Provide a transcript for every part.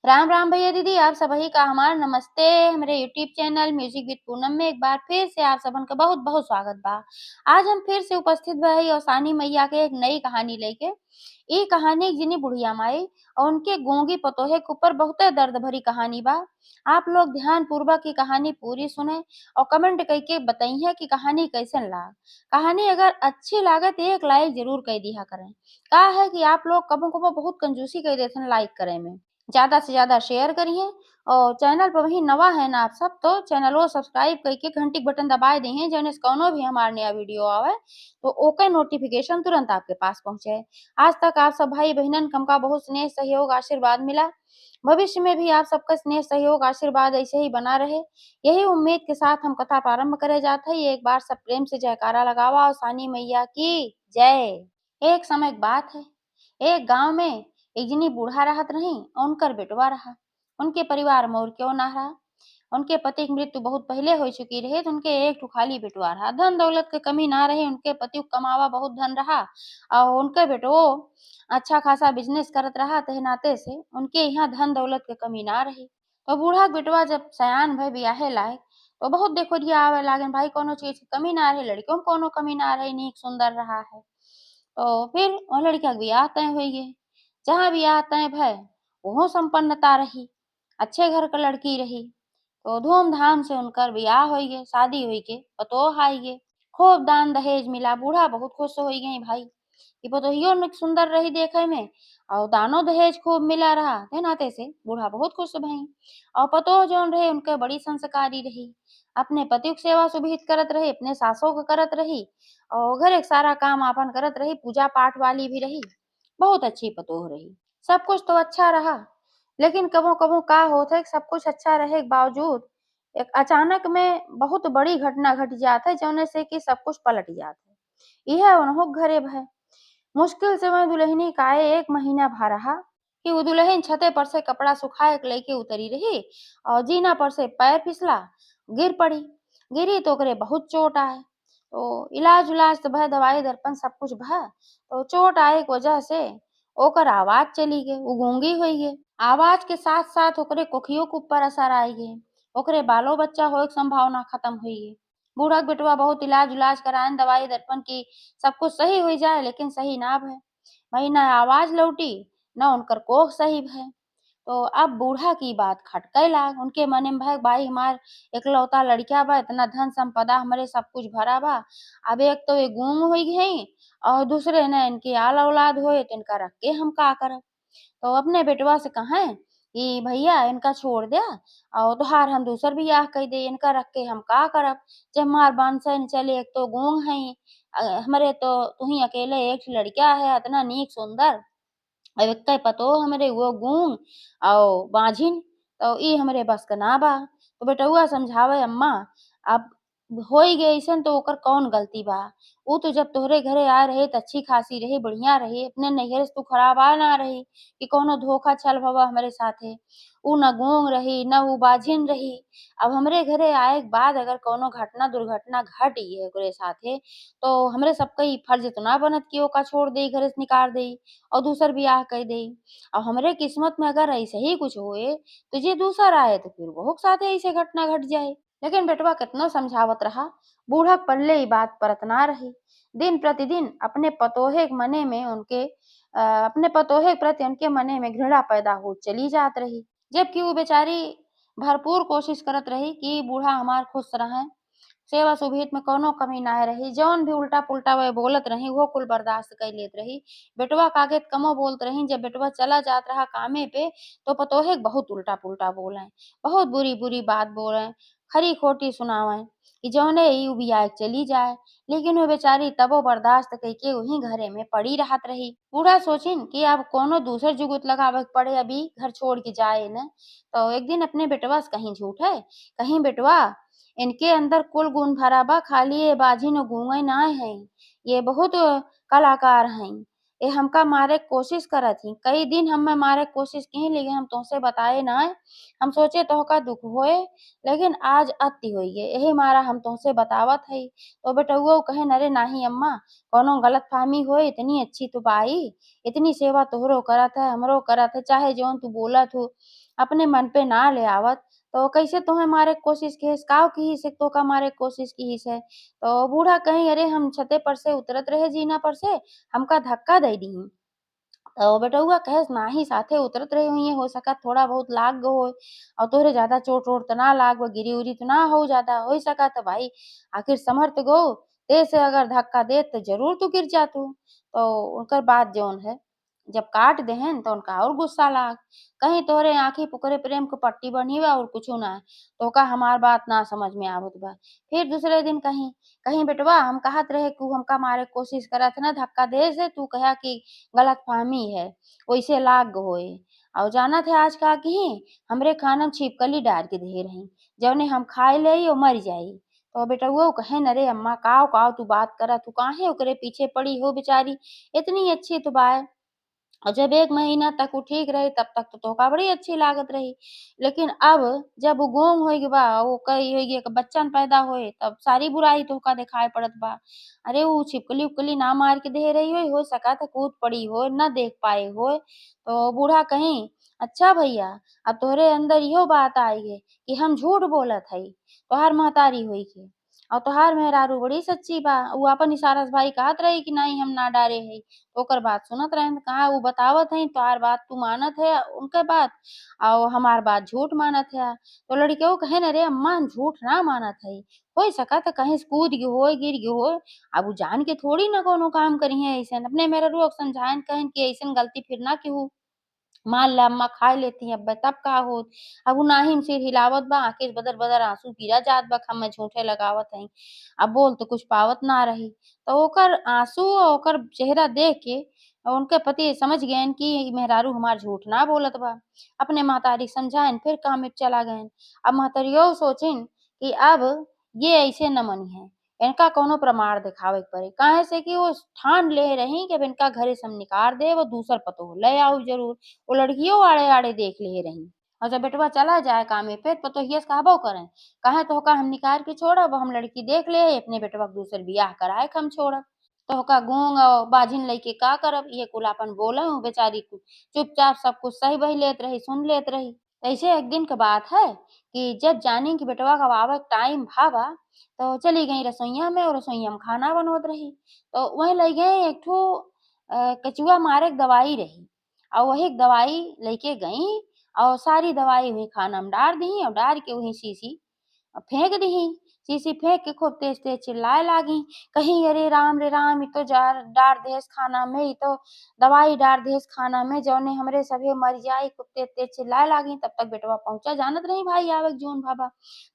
राम राम भैया दीदी आप सबही का हमार नमस्ते। हमारे YouTube channel music with Poonam में एक बार फिर से आप सबन का बहुत बहुत स्वागत बा। आज हम फिर से उपस्थित भई और सानी मैया के एक नई कहानी लेके। ई कहानी एक जिनी बुढ़िया माई और उनके गूंगी पतोहे के ऊपर बहुत दर्द भरी कहानी बा। आप लोग ध्यान पूर्वक की कहानी पूरी सुने और कमेंट करके बताइए कि कहानी कैसन लाग। कहानी अगर अच्छी लागत एक लाइक जरूर कर दिया करें। का है कि आप लोग कबो कबो बहुत कंजूसी कर देते हैं लाइक करे में। ज़्यादा से ज़्यादा शेयर करिए और चैनल पर वही नवा है ना आप सब तो चैनल को सब्सक्राइब करके घंटी के बटन दबाए दिए जौन से कौनो भी हमार नया वीडियो आवे तो ओके नोटिफिकेशन तुरंत आपके पास पहुंचे। आज तक आप सब भाई बहनन कम का बहुत स्नेह सहयोग आशीर्वाद मिला। भविष्य में भी आप सबका स्नेह सहयोग आशीर्वाद ऐसे ही बना रहे यही उम्मीद के साथ हम कथा प्रारंभ करे जाते हैं। एक बार सब प्रेम से जयकारा लगावा और सानी मैया की जय। एक समय की बात है, एक गांव में एक जनी बूढ़ा रहत रही और उनकर बेटवा रहा। उनके परिवार में और क्यों ना रहा, उनके पति की मृत्यु बहुत पहले हो चुकी रही तो उनके एक ठो खाली बेटवा रहा। धन दौलत की कमी ना रही, उनके पति को कमावा बहुत धन रहा और उनके बेटो अच्छा खासा बिजनेस करत रहा तह नाते से उनके यहाँ धन दौलत की कमी ना रही। तो बूढ़ा के बेटवा जब सयान भय ब्याहे लायक तो बहुत देखो दिया आवे लागे भाई कोनो चीज की कमी ना रही, लड़कियों में कोनो कमी ना रही, नीक सुंदर रहा है। तो फिर वो लड़किया के ब्याह तय हुई गए। जहाँ ब्याह तय भय वहाँ संपन्नता रही, अच्छे घर का लड़की रही। तो धूमधाम से उनकर ब्याह हुई गए, शादी हुई के पतोह आई गए, खूब दान दहेज मिला। बूढ़ा बहुत खुश हो गई भाई कि पतोहियो न सुंदर रही देखे में और दानो दहेज खूब मिला रहा ते नाते से बूढ़ा बहुत खुश भई। और पतोह जौन रहे उनके बड़ी संस्कारी रही, अपने पति की सेवा सुभित करत रही, अपने सासों को करत रही और घर एक सारा काम आपन करत रही, पूजा पाठ वाली भी रही, बहुत अच्छी पतोह रही। सब कुछ तो अच्छा रहा लेकिन कबो कबो का होता है कि सब कुछ अच्छा रहे के बावजूद एक अचानक में बहुत बड़ी घटना घट जात है जौने से कि सब कुछ पलट जात है। यह उन्हों घरे भय मुश्किल से वह दुल्हनी का एक महीना भा रहा कि वो दुल्हन छते पर से कपड़ा सुखाए के लेके उतरी रही और जीना पर से पैर फिसला, गिर पड़ी। गिरी तो ओकरे बहुत चोट आए। तो इलाज उलाज तो भय, दवाई दर्पण सब कुछ भय। तो चोट आए के वजह से ओकर आवाज चली गई, वो गूंगी हुई गई। आवाज के साथ साथ ओकरे कोखियों के ऊपर असर आई गई, ओकरे बालो बच्चा होए के संभावना खत्म हुई गई। बूढ़ा के बेटवा बहुत इलाज उलाज करायन, दवाई दर्पण की सब कुछ सही हो जाए लेकिन सही ना भय। वही न आवाज लौटी न उनकर कोख सही भय। तो अब बूढ़ा की बात खटके लाग उनके मने में भय भाई हमार इकलौता लड़किया बा, इतना धन संपदा हमरे सब कुछ भरा बा। अब एक तो ये गूंग हुई गई और दूसरे न इनकी आल औलाद होए तो इनका रख के हम का करब। तो अपने बेटवा से कहें कि भैया इनका छोड़ दे और तोहार हम दूसर बियाह कई दे, इनका रख के हम का करब। जब मार बांसै न चले, एक तो गूंग हई हमरे तो तुही अकेले एक लड़किया है इतना नीक सुंदर, अब एक्के पतोह हमरे वो गूंग और बाझिन, तो ई हमरे बस का ना बा। तो बेटउआ समझावे अम्मा अब होई गई अइसन तो ओकर कौन गलती बा। ऊ तो जब तोहरे घरे आए रहे त अच्छी खासी रही, बढ़िया रही, अपने नैहर से तू खराब आ ना रही कि कौनो धोखा छल भवा हमरे साथे। ऊ न गूंग रही न ऊ बाझिन रही। अब हमरे घरे आए के बाद अगर कौनो घटना दुर्घटना घट गई ओकरे साथे तो हमरे सबका ई फर्ज तो ना बनत कि ओका छोड़ देई, घरे से निकाल देई और दूसर बियाह कर देई। और हमरे किस्मत में अगर ऐसे ही कुछ होए तो जे दूसर आए तो फिर वहू के साथे ऐसे घटना घट जाए। लेकिन बेटवा कितनो समझावत रहा, बूढ़ा के पल्ले ई बात परत ना रही। दिन प्रतिदिन अपने पतोहे के मने में अपने पतोहे के प्रति उनके मने में घृणा पैदा हो चली जात रही। जबकि वो बेचारी भरपूर कोशिश करत रही कि बूढ़ा हमार खुश रहे, सेवा सुभित में कौनो कमी नाहीं रही। जौन भी उल्टा पुल्टा वे बोलत रही वो कुल बर्दाश्त कर लेत रही। बेटवा कागे कमो बोलत रही, जब बेटवा चला जात रहा कामे पे तो पतोहे के बहुत उल्टा पुल्टा बोले, बहुत बुरी बुरी बात बोले, खरी खोटी सुनावे कि जौने ई बियाह के चली जाए। लेकिन वो बेचारी तबो बर्दाश्त कइके वहीं घरे में पड़ी रहत रही। बूढ़ा सोचिन कि अब कोनो दूसर जुगुत लगावे के पड़े, अभी घर छोड़ के जाए न। तो एक दिन अपने बेटवा से कहीं झूठ है, कहीं बेटवा इनके अंदर कुल गुण भरा बा, खाली ये बाझिन और गूंगे नाय हैं, ये बहुत कलाकार हैं। ये हमका मारे के कोशिश करत ही, कई दिन हमें मारे के कोशिश की लेकिन हम तोहसे बताए नाय। हम सोचे तोहका दुःख होए, लेकिन आज अति होइए, यही मारा हम तोहसे बतावत हई। तो बेटउआ कहेन अरे नाही अम्मा, कौनो गलतफ़हमी होए इतनी अच्छी तू बाई, इतनी सेवा तोहरो करत है, हमरो करत है, चाहे जौन तू बोलत हु, अपने मन पे ना ले आवत। तो कैसे तोहे मारे के कोशिश किहिस, काऊ किहिस से तोहका मारे के कोशिश किहिस है? तो बूढ़ा कहीं अरे हम छते पर से उतरत रहे जीना पर से, हमका धक्का दई दिहिन। तो बेटउआ कहेस नाही साथे उतरत रहे होइहे, हो सकत थोड़ा बहुत लाग गो होय और तोहरे ज़्यादा चोट-वोट त ना लागो, गिरी-उरी तो ना होऊ ज़्यादा, होई सकत भाई, आखिर समर्थ गो, तेसे अगर धक्का देत त ज़रूर तू गिर जातू। तो ओकर बाद जौन है, जब काट देहन त उनका और गुस्सा लाग, कहीं तोहरे आँखी पुकरे प्रेम क पट्टी बंधी बा और कुछु ना, तोहका हमार बात ना समझ में आवत बा। फिर दूसरे दिन कहीं बेटवा हम कहत रहे कि उ हमका मारे क कोशिश करत ह ना धक्का देहे से तू कहा कि गलतफ़हमी है, ओइसे लाग गो होए। और जानत है आज का किही, हमरे खाना में छिपकली डार के देहे रहीं, जौने हम खाए लेई और मर जाई। तो बेटउआ कहेन अरे अम्मा काऊ-काऊ तू बात करत हु, काहे ओकरे पीछे पड़ी हो बेचारी, इतनी अच्छी तो बाए। और जब 1 महीना तक वो ठीक रही तब तक तो तोहका बड़ी अच्छी लागत रही। लेकिन अब जब वो गुम होइल बा, वो कई होइगे के बच्चन पैदा होए तब सारी बुराई तोहका देखाए पड़त बा। अरे उ छिपकली-उपकली ना मार के देहे रही होई, हो सकत है कूद पड़ी होए, ना देख पाए होए। तो बूढ़ा कहीं अच्छा भैया, अब तोहरे अंदर इहो बात आई है कि हम झूठ बोलत हई, तोहार महतारी होई के। और तोहार मेहरारू बड़ी सच्ची बा, उ आपन इशारा से भाई कहत रही कि नहीं हम ना डारे हई। ओकर बात सुनत रहेन कहाँ उ बतावत हइन तोहार बात तू मानत है उनके बात और हमार बात झूठ मानत है। तो लड़कियो कहेन अरे अम्मा हम झूठ ना मानत हई, होई सकत है कहीं से कूद गयो होए, गिर गयो होए, अब उ जान के थोड़ी ना कौनो काम करिहे अइसन। अपने मेहरारूआ के समझाइन कहेन कि अइसन गलती फिर ना केहू मान ला अम्मा खाए लेती अब्बे तब का होत। अब उ नाहिन सिर हिलावत बा, आँखी से बदर-बदर आँसू गिरा जात बा कि हमें झूठे लगावत हई। अब बोल तो कुछ पावत ना रही। तो ओकर आँसू और ओकर चेहरा देख के उनके पति समझ गयेन कि इ मेहरारू हमार झूठ ना बोलत बा। अपने महतारी के समझाइन फिर काम में चला गयेन। अब महतरियो सोचिन कि अब ये ऐसे न मनिहे, इनका कौनो प्रमाण दिखावे के पड़ी। काहे से कि वो ठान ले रही कि अब इनका घरे से हम निकार देब और दूसर पतोह ले आऊ ज़रूर। वो लड़कियों आड़े-आड़े देख ले रहीं। और जब बेटवा चला जाए कामे पे पतोहिया से कहबो करें, काहे तोहका हम निकाल के छोड़ब, हम लड़की देख ले हई, अपने बेटवा के दूसर बियाह कराए के हम छोड़ब। तोहका गूंग और बाझिन लइके का करब, इहे कुल आपन बोलहु बेचारी चुपचाप सब कुछ सही बही लेत रही, सुन लेत रही। ऐसे एक दिन क बात है कि जब जानी कि बेटवा का आवे के टाइम भा तो चली गई रसोइया में और रसोइया में खाना बनवत रही। तो वहीं लई गए एक ठो केचुआ मारे के दवाई रही और वही दवाई लेके गई और सारी दवाई वही खाना में डार दी और डार के वही शीशी फेंक दीं। शीशी फेंक के खूब तेज-तेज चिल्लाए लागी, कहीं अरे राम रे राम! इ तो जार डार देहस खाना में, इ तो दवाई डार देहस खाना में जौने हमरे सभे मर जाई। खूब तेज-तेज चिल्लाए लागी। तब तक बेटवा पहुँचा, जानत रही भाई आवे के जौन भा।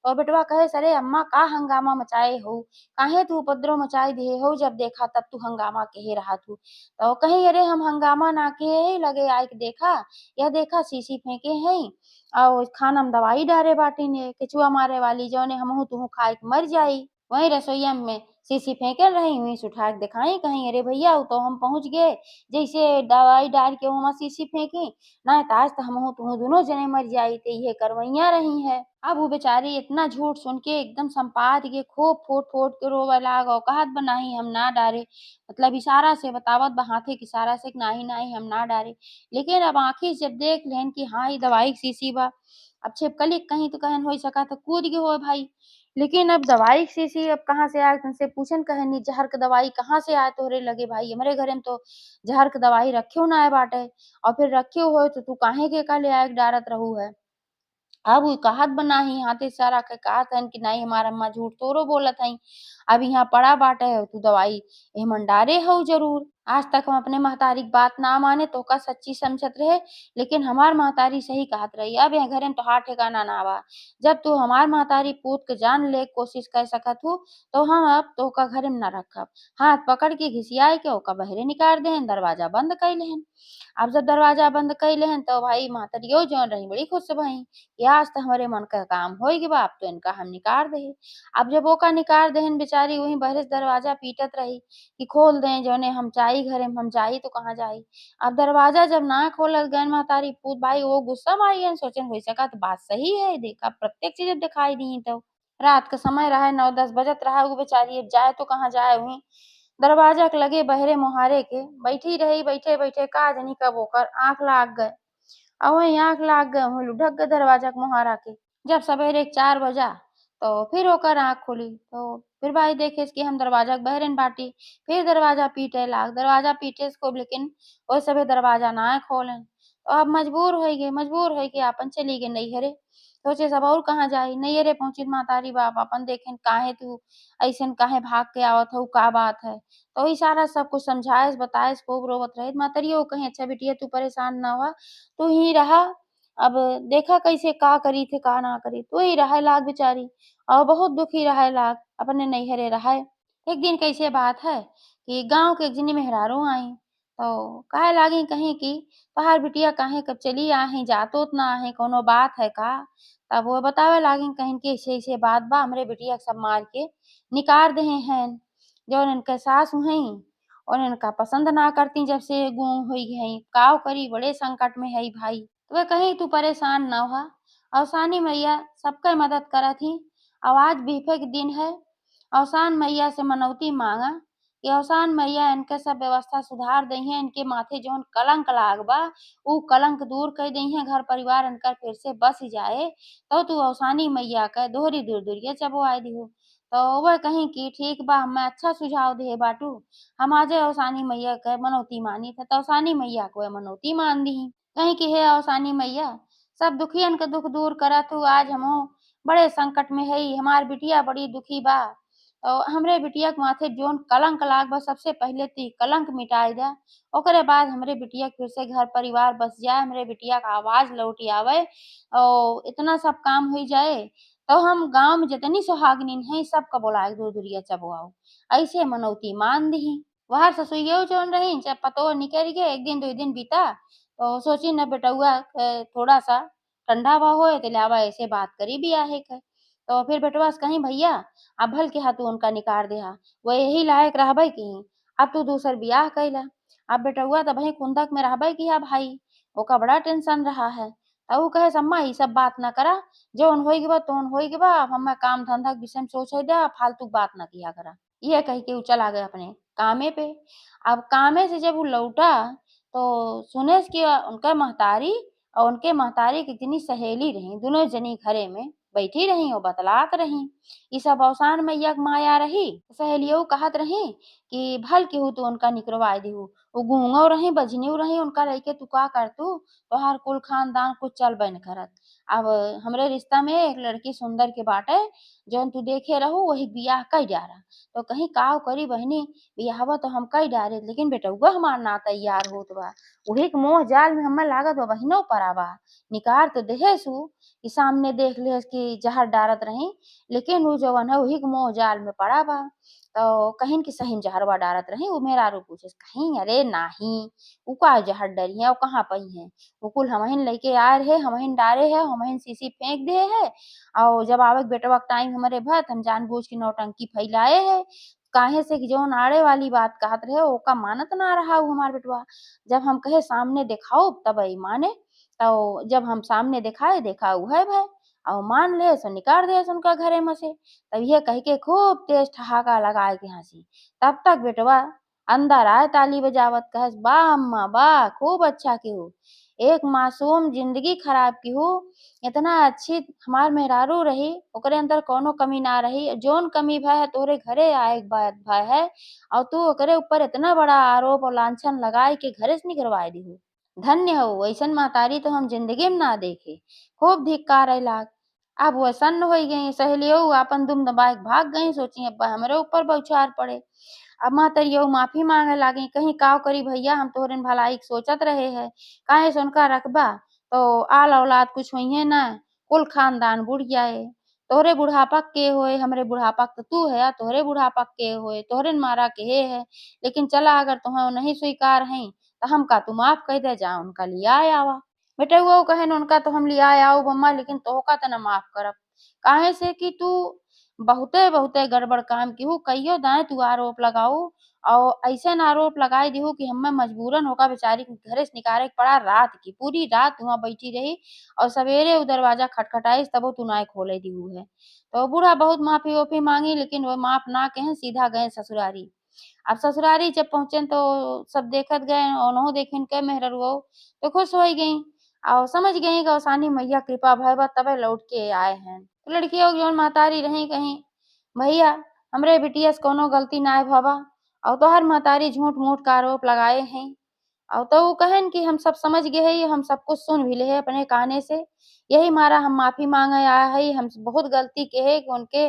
और बेटवा कहेस अरे अम्मा का हंगामा मचाए हो? काहे तू उपद्रव मचाई दिए हो? जब देखा तब तू हंगामा केहे रहत हु। तो कहीं अरे हम हंगामा ना किए हई, लगे आए के देखा, यह देखा शीशी फेंके हई और खाना में दवाई डारे बाटिन केचुआ मारे वाली जौने हमहू तुहू खाए के मर जाई। वहीं रसोईया में शीशी फेंकल रही वहीं से उठा के दिखाई कहीं अरे भैया उ तो हम पहुँच गए, जैसे दवाई डाल के वहाँ शीशी फेंकी, नहीं त आज त हमहू तुहू दुनो जने मर जाई त इहे करवइया रही है। अब वो बेचारी इतना झूठ सुन के एकदम संपाद के खूब फूट-फूट के रोवे लाग और कहत बा नाही हम ना डारे, मतलब इशारा से बतावत बा हाथे के इशारा से कि नाही-नाही हम ना डारे। लेकिन अब आँखी से जब देख लेहन कि हाँ, इ दवाई के शीशी बा, अब छिपकली कहीं तो कहन होई सकत है कूद गए होए भाई। लेकिन अब दवाई की शीशी अब कहाँ से आए तुमसे पूछन कहनी ज़हर के दवाई कहाँ से आए तोहरे लगे भाई? हमरे घरे में तो ज़हर के दवाई रखियो नाय बाटे और फिर रखियो होए तो तू काहे के का ले आए के डारत रहू है? अब उ कहत बा नाही हाथे इशारा के कहत हइन कि नहीं हमार अम्मा झूठ तोरो बोलत हइन। अब इहाँ पड़ा बाटे तू दवाई एमन डारे हऊ ज़रूर। आज तक हम अपने महतारी की बात ना माने तोहका सच्ची समझत रहे, लेकिन हमार महतारी सही कहत रही। अब एह घरे में तोहार ठिकाना ना बा। जब तू हमार महतारी पूत के जान ले के कोशिश कर सकत हु, तो हम अब तोहका घरे में ना रखब। हाथ पकड़ के घिसियाई के ओका बहरे निकार देहन, दरवाजा बंद कई लेहन। अब जब दरवाजा बंद कई लेहन तो भाई महतरियो जौन रही बड़ी खुश भई कि आज त हमरे मन का काम होई गइल बा, अब तो इनका हम निकार देहि। अब जब ओका निकार देहन बेचारी बेचारी वहीं बहरे से दरवाज़ा पीटत रही कि खोल दें जौने हम जाई घरे में, हम जाई तो कहाँ जाई। अब दरवाज़ा जब ना खोलत गइन महतारी पूत भाई वो गुस्सा में आई गइन सोचन होई सकत बात सही है देखा प्रत्यक्ष जब दिखाई दी तो। रात का समय रहे 9-10 बजत रहा उ बेचारी अब जाए तो कहाँ जाए वहीं। दरवाज़ा के लगे बहरे मोहारे के बैठी रही बैठे-बैठे का जानी कब ओकर आँख लाग गए। वहीं आँख लाग गए वहीं लुढ़क गए दरवाज़ा के मोहारा के। जब सबेरे 4 बजा तो फिर ओकर आँख खुली तो फिर भाई देखेस कि हम दरवाज़ा के बहरेन बाटी। फिर दरवाज़ा पीटे लाग, दरवाज़ा पीटेस खूब लेकिन ओइ सभे दरवाज़ा नाय खोलें। तो अब मजबूर होई के आपन चली गई नैहरे। सोचेस अब और कहाँ जाई, नैहरे पहुँचिन महतारी बाप अपन देखेन काहे तू अइसन काहे भाग के आवत हऊ, का बात है? तो वही सारा सब कुछ समझाएस बताएस खूब रोवत रहिस। महतरियो कहीं अच्छा बिटिया तू परेशान ना होआ, तू यहीं रहा अब देखा कैसे का करी थे का ना करी तो वही रहे लाग बेचारी और बहुत दुखी रहे लाग अपने नैहरे रहे। एक दिन कैसे बात है कि गांव के एक जनी मेहरारू आई तो कहे लागी कहीं कि तोहार बिटिया काहे कब चली आहे जातो त ना आहे कोनो बात है का। तब वो बतावे लागी कहीं कि ऐसे ऐसे बात बा हमरे बिटिया के सब मार के निकाल दे हैं जौन इनके सास हई और इनका पसंद ना करती जब से गूंग हुई है काव करी बड़े संकट में है भाई। वे कहीं तू परेशान न हो अवसानी मैया सबके मदद करत ही। अब आज बीफे के दिन है अवसान मैया से मनौती मांगा कि अवसान मैया इनके सब व्यवस्था सुधार दई है इनके माथे जौन कलंक लाग बा ऊ कलंक दूर कर दई है घर परिवार इनकर फिर से बस जाए तो तू अवसानी मैया के दोहरी दूर दूरिया चबो आए दिहो। तो वह कहीं कि ठीक बा मैं अच्छा सुझाव दे बाटू हम आज अवसानी मैया के मनौती मानी था तो अवसानी मैया को मनौती मान दी कहीं कि हे अवसानी मैया सब दुखियन के दुख दूर करा तू आज हमहू बड़े संकट में हई हमार बिटिया बड़ी दुखी बा और हमरे बिटिया के माथे जोन कलंक लाग बा सबसे पहले ती कलंक मिटाई दे ओकरे बाद हमरे बिटिया के फिर से घर परिवार बस जाए हमरे बिटिया का आवाज लौटी आवे और इतना सब काम हो जाए तो हम गांव में जितनी सुहागनिन है सबका बोलाए दूर दूरिया चबो आओ ऐसे मनौती मान दी। वहां ससुइयो जोन रही जब पतो निकल गए एक दिन दो दिन बीता तो सोची न बेटउआ थोड़ा सा ठंडा हवा होए तो लावा ऐसे बात करी भी आहे के तो फिर बेटवा से कहीं भैया अब भल के हाथ उनका निकार देहा वो यही लायक रहबे की अब तू दूसर बियाह कैला अब बेटउआ तो वही कुंदक में रहबे की भाई ओका बड़ा टेंशन रहा है तो ऊ कहे सम्मा ई सब बात ना करा जोन होई बा तोन होई बा अब हमें काम धंधा के विषय में सोचे दे फालतू बात ना किया करा। ये कह के ऊ चला गया अपने कामे पे। अब कामे से जब वो लौटा तो सुने कि उनका महतारी और उनके महतारी की जितनी सहेली रही दोनों जनी घरे में बैठी रही और बतलात रही ये सब अवसान मैया के माया रही सहेलियों कहत रही कि भल केहू तो उनका निकरवाए दिहू वो गूंगो रही बजनियो रही उनका लइके तू का कर तू तोहार कुल खानदान कुछ चल बन करत। अब हमरे रिश्ता में एक लड़की सुंदर के बाटे जौन तू देखे रहू वही बियाह कई डारा तो कहीं काव करी बहनी बियाहवा तो हम कई डारे लेकिन बेटउआ हमार ना तैयार होत बा उही के मोह जाल में हमें लागत बा बहिनो पराबा निकार तो देहेसु कि सामने देख ले कि जहर डारत रही लेकिन वो जवन है वही के मोह जाल में पड़ा बा तो कहीं कि सही में जहरवा डारत रही वो मेहरारू पूछे कहीं अरे नाही ऊ का जहर डरी है वो कहाँ पई है वो कुल हमहिन लेके आए रहे हमहिन डारे है हमहिन शीशी फेंक दे है और जब आवे के बेटवा के टाइम हमारे भत हम जानबूझ के नौटंकी फैलाए है काहे से कि जौन आड़े वाली बात कहत रहे ओका मानत ना रहा ऊ हमार बेटवा जब हम कहे सामने दिखाओ तब ई माने तो जब हम सामने दिखाए देखा उहे भय और मान ले सो निकाल दे उनका घरे में से तब ये कह के खूब तेज ठहाका लगाए के हंसी तब तक बेटवा अंदर आए ताली बजावत कहे वाह अम्मा वाह खूब अच्छा की हो एक मासूम जिंदगी खराब की हो इतना अच्छी हमार मेहरारू रही ओकरे अंदर कोनो कमी ना रही जोन कमी भय है तोरे घरे आए के बाद भय है और तू ओकरे ऊपर इतना बड़ा आरोप और लांछन लगाए के घरे से निकलवाए दी हो धन्य हो ऐसन महतारी तो हम जिंदगी में ना देखे खूब धिक्कार अइलाक। अब वो सन्न हो गई सहेलियों अपन दुम दबाए के भाग गई सोची अब हमरे ऊपर बौछार पड़े। अब महतरियों माफी मांगे लागी कहीं काव करी भैया हम तोहरे भलाई के सोचत रहे है काहे से उनका रखबा तो आल औलाद कुछ होइहे ना कुल खानदान बुढ़ जाए तोहरे बुढ़ापा के होए हमरे बुढ़ापा तो तू है तोहरे बुढ़ापा के होए तोहरे न मारा के हे है लेकिन चला अगर तुम्हें नहीं स्वीकार है तो हम का तू माफ कह दे जा उनका लिया आवा बेटे वो कहे न उनका तो हम लिया आओ बम्मा लेकिन तोहका तो न माफ करब काहे से कि तू बहुते बहुते गड़बड़ काम किहू, कहियो दाएँ तू आरोप लगाऊ और अइसन आरोप लगाई दिहू कि हम्मे मजबूरन ओका बेचारी के घरे से निकारे के पड़ा रात की। पूरी रात उहाँ बैठी रही और सवेरे उ दरवाजा खटखटाइस तबो तू नाहीं खोले दिहू है। तो बूढ़ा बहुत माफ़ी-ओफ़ी माँगी लेकिन वो माफ़ ना कहें सीधा गए ससुरारी। अब ससुरारी जब पहुँचन तो सब देखत गए ओनहु देखिन के मेहररुआऊ तो खुश होइ गईं और समझ गईं कि ओसानी मैया कृपा भइल बा तबे लौट के आए हैं। तो लड़कियों जौन महतारी रहीं कहीं भैया हमरे बिटिया से कौनो गलती नाय भऽ बा और तोहार महतारी झूठ-मूठ का आरोप लगाए हैं। और तो उ कहन कि हम सब समझ गे हई, हम सब कुछ सुन भी ले हई अपने काने से। यही मारा हम माफ़ी माँगे आए हई, हम बहुत गलती के है कि उनके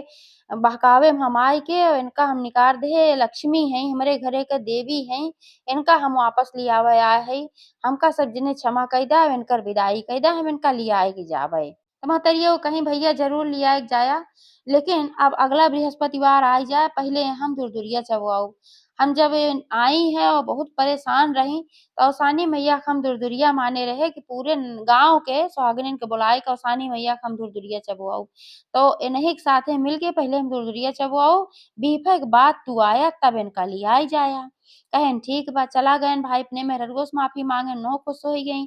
बहकावे में हम आई के और इनका हम निकार देहे लक्ष्मी हईं, हमरे घरे के देवी हईं, इनका हम वापस लियावे आए हई। हमका सब जने क्षमा कई दा और इनकर विदाई कई दा, हम इनका लियाए के जाबे। तो महतरिया कहीं भैया ज़रूर लियाए के जाया, लेकिन अब अगला बृहस्पतिवार आई जाए पहिले हम दुरदुरिया चबवाऊ। हम जब आई हैं और बहुत परेशान रहीं तो ओसानी मैया के हम दुरदुरिया माने रहे कि पूरे गाँव के सुहागिनिन के बुलाए के ओसानी मैया के हम दुरदुरिया चबवाऊ। तो इन्हीं के साथे मिलके पहिले हम दुरदुरिया चबवाऊ, बीफे के बाद तू आया तब इनका लियाई जाया। कहेन ठीक बा चला गयन भाई अपने मेहररुओ से माफ़ी माँगे उनहु खुश होइ गईं।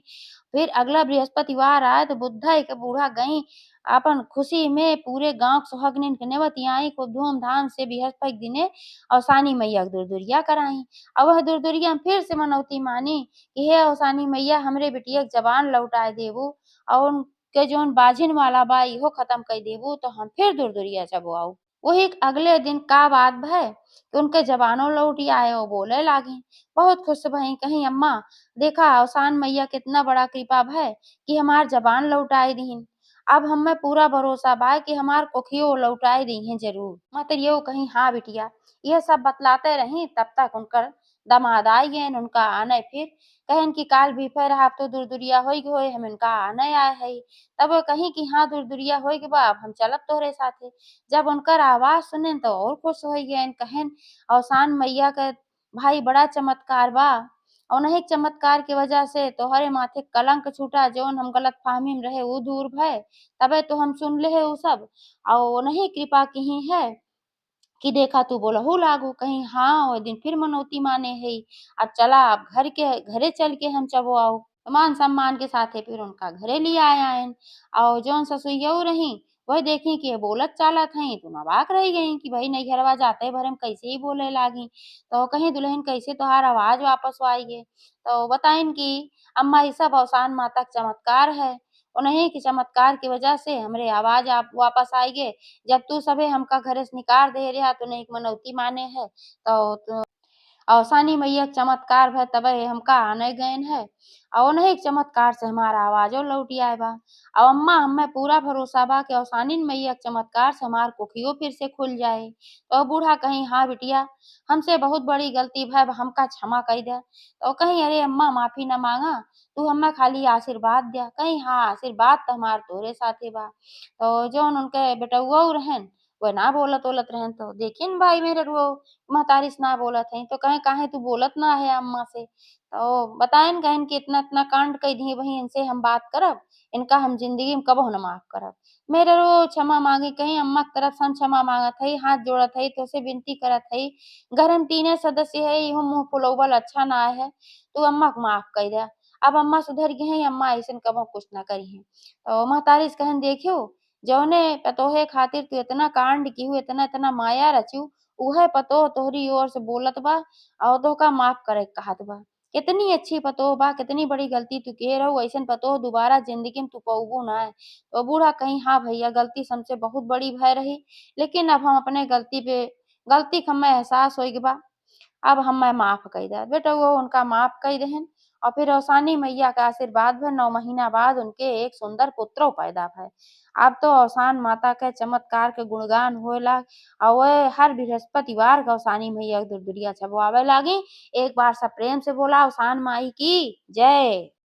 फिर अगला बृहस्पतिवार आए तो बुद्धा के बूढ़ा गईं अपन खुशी में पूरे गाँव के सुहागिनिन के नेवतियाईं खूब धूम-धाम से बृहस्पति दिने ओसानी मैया के दुरदुरिया कराईं। और वह दुरदुरिया में फिर से मनौती मानी कि हे ओसानी मैया हमरे बिटिया के जबान लौटाए देबू और उनके जौन बाझिन वाला बा इहो खत्म कई देबू तो हम फिर दुरदुरिया चबवाऊ। वही अगले दिन का बात भय कि उनके जबानो लौटी आए और बोले लागी। बहुत खुश भईं कहीं अम्मा देखा ओसान मैया कितना बड़ा कृपा भय कि हमार जबान लौटाए दीन। अब हमें पूरा भरोसा बा कि हमार कोखियो लौटाए दिहे ज़रूर। महतरियो कहीं हाँ बिटिया, यह सब बतलाते रहीं तब तक उनकर दामाद आई गएन उनका आने फिर कहन कि काल बिफे रहा अब तो दुरदुरिया होइ के होय हम इनका आने आए हई। तब वो कहीं कि हाँ दुरदुरिया होइ के बा अब हम चलब तोहरे साथे। जब उनकर आवाज़ सुनेन तो और खुश होइ गएन कहन ओसान मैया के भाई बड़ा चमत्कार बा। ओनही के चमत्कार की वजह से तोहरे माथे कलंक छूटा जौन हम गलतफ़हमी में रहे उ दूर भय। तबे तो हम सुनले है उ सब और ओनही कृपा किही है कि देखा तू बोलहु लागू कहीं हाँ ओय दिन फिर मनौती माने हई। अब चला अब घरे चल के हम चबवाऊ। मान-सम्मान के साथे फिर उनका घरे लियाए आएन और जौन ससुइयऊ रहीं वही देखी कि ये बोलत चालत हईं तो अवाक रही गईं कि भई नैहरवा जाते भर हम कैसे ही बोले लागी। तो कहीं दुल्हन कैसे तोहार आवाज़ वापस आई गे। तो बताइन कि अम्मा ई सब औसान माता के चमत्कार है। उन्हीं के चमत्कार की वजह से हमरे आवाज़ आप वापस आई गे। जब तू सभे हमका घरे से निकार देहे रहा तो नहीं मनौती माने है तो अवसानी मैया के चमत्कार भय तबे हमका आने गएन है और ओनही के चमत्कार से हमारा आवाज़ो लौटी आए बा। अब अम्मा हमें पूरा भरोसा बा कि अवसानिन मैया के चमत्कार से हमार कोखियो फिर से खुल जाए। तो बूढ़ा कहीं हाँ बिटिया हमसे बहुत बड़ी गलती भय हमका क्षमा कई दे। तो कहीं अरे अम्मा माफ़ी ना माँगा तू हमें खाली आशीर्वाद दे। कहीं हाँ आशीर्वाद तो हमार तोहरे साथे बा। तो जौन उनके बेटउवऊ रहन वह ना बोलत-ओलत रहन तो देखिन भाई मेहररुओ महतारी से ना बोलत हईं तो कहें काहे तू बोलत ना है अम्मा से। तो बताइन कहेन कि इतना-इतना कांड कई दिए वही इनसे हम बात करब, इनका हम ज़िंदगी में कबहू ना माफ़ करब। मेहररुओ क्षमा माँगी कहीं अम्मा के तरफ से हम क्षमा माँगत हई, हाथ जोड़त हई, तोसे विनती करत हई। घर में तीने सदस्य है इहो मुँह फुलौवल अच्छा ना है। तू अम्मा के माफ़ कई दे। अब अम्मा सुधर गई हईं, अम्मा अइसन कबहू कुछ ना करिहें। तो महतारी से कहन देखियो जौने पतोहे खातिर तू इतना कांड किहू, इतना-इतना माया रचू, उहे पतोह तोहरी ओर से बोलत बा और तोहका माफ़ करे के कहत बा। कितनी अच्छी पतोह बा, कितनी बड़ी गलती तू किए रहू, अइसन पतोह दोबारा ज़िंदगी में तू पउबू नाय। तो बूढ़ा कहीं हाँ भैया गलती से हमसे बहुत बड़ी भय रही, लेकिन अब हम अपने गलती के हमें एहसास होइक बा। अब हमें माफ़ कई दे। बेटउओ उनका माफ़ कई देहन और फिर ओसानी मैया के आशीर्वाद भर 9 महीना बाद उनके एक सुंदर पुत्रौ पैदा भय। अब तो ओसान माता के चमत्कार के गुणगान होए लाग और वह हर बृहस्पतिवार के ओसानी मैया के दुरदुरिया चबवावे लागी। एक बार सब प्रेम से बोला ओसान माई की जय।